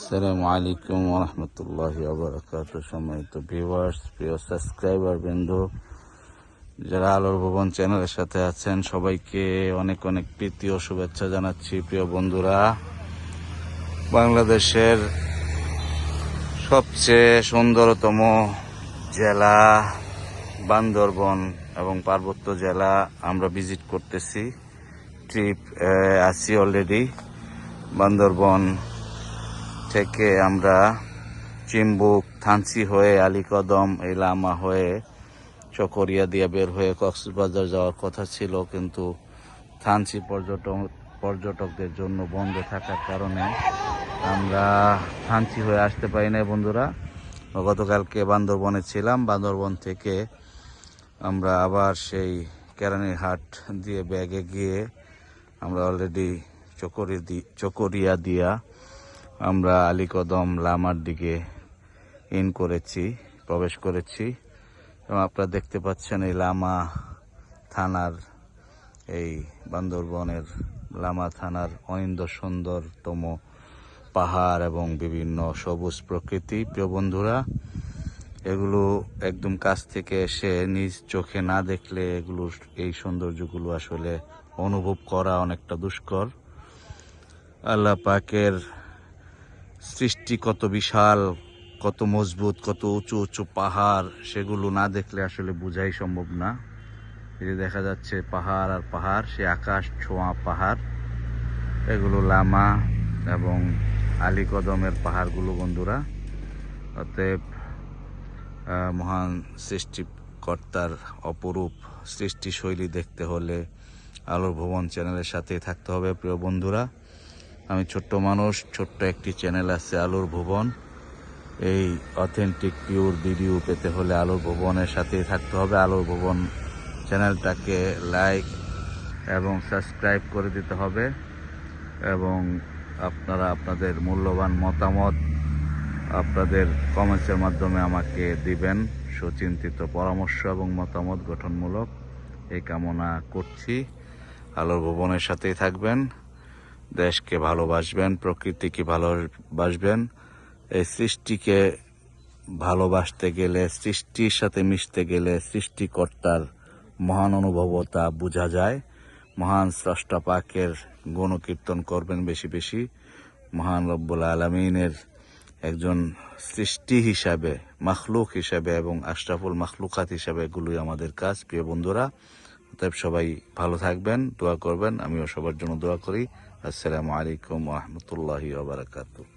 আসসালামু আলাইকুম ওয়া রাহমাতুল্লাহি ওয়া বারাকাতুহু। সম্মানিত ভিউয়ার্স, প্রিয় সাবস্ক্রাইবার বন্ধু যারা আলোর ভুবন চ্যানেলের সাথে আছেন, সবাইকে অনেক অনেক প্রীতি ও শুভেচ্ছা জানাচ্ছি। প্রিয় বন্ধুরা, বাংলাদেশের সবচেয়ে সুন্দরতম জেলা বান্দরবন এবং পার্বত্য জেলা আমরা ভিজিট করতেছি। ট্রিপ আছি অলরেডি। বান্দরবন থেকে আমরা চিম্বুক, থানচি হয়ে আলীকদম, এই লামা হয়ে চকরিয়া দিয়ে বের হয়ে কক্সবাজার যাওয়ার কথা ছিল, কিন্তু থানচি পর্যটকদের জন্য বন্ধ থাকার কারণে আমরা থানচি হয়ে আসতে পারি না বন্ধুরা। গতকালকে বান্দরবনে ছিলাম। বান্দরবন থেকে আমরা আবার সেই কেরানীরহাট দিয়ে ব্যাগে গিয়ে আমরা অলরেডি চকরিয়া দিয়া আমরা আলীকদম লামার দিকে প্রবেশ করেছি। এবং আপনারা দেখতে পাচ্ছেন এই লামা থানার, এই বান্দরবনের লামা থানার অনিন্দ সুন্দরতম পাহাড় এবং বিভিন্ন সবুজ প্রকৃতি। প্রিয় বন্ধুরা, এগুলো একদম কাছ থেকে এসে নিজ চোখে না দেখলে এই সৌন্দর্যগুলো আসলে অনুভব করা অনেকটা দুষ্কর। আল্লাহ পাকের সৃষ্টি কত বিশাল, কত মজবুত, কত উঁচু উঁচু পাহাড়, সেগুলো না দেখলে আসলে বোঝাই সম্ভব না। এই যে দেখা যাচ্ছে পাহাড় আর পাহাড়, সে আকাশ ছোঁয়া পাহাড়, এগুলো লামা এবং আলীকদমের পাহাড়গুলো বন্ধুরা। অতএব মহান সৃষ্টিকর্তার অপরূপ সৃষ্টিশৈলী দেখতে হলে আলোর ভুবন চ্যানেলের সাথেই থাকতে হবে। প্রিয় বন্ধুরা, আমি ছোট্ট মানুষ, ছোট্ট একটি চ্যানেল আছে আলোর ভুবন। এই অথেন্টিক পিওর ভিডিও পেতে হলে আলোর ভুবনের সাথেই থাকতে হবে। আলোর ভুবন চ্যানেলটাকে লাইক এবং সাবস্ক্রাইব করে দিতে হবে, এবং আপনারা আপনাদের মূল্যবান মতামত আপনাদের কমেন্টসের মাধ্যমে আমাকে দিবেন। সুচিন্তিত পরামর্শ এবং মতামত গঠনমূলক এই কামনা করছি। আলোর ভুবনের সাথেই থাকবেন, দেশকে ভালোবাসবেন, প্রকৃতিকে ভালোবাসবেন। এই সৃষ্টিকে ভালোবাসতে গেলে, সৃষ্টির সাথে মিশতে গেলে সৃষ্টিকর্তার মহান অনুভবতা বোঝা যায়। মহান স্রষ্টা পাকের গুণকীর্তন করবেন বেশি বেশি। মহান রব্বুল আলামিনের একজন সৃষ্টি হিসাবে, মাখলুক হিসাবে এবং আশরাফুল মাখলুকাত হিসাবে এগুলোই আমাদের কাজ। প্রিয় বন্ধুরা, অতএব সবাই ভালো থাকবেন, দোয়া করবেন। আমিও সবার জন্য দোয়া করি। আসসালামু আলাইকুম ওয়া রাহমাতুল্লাহি ওয়া বারাকাতুহু।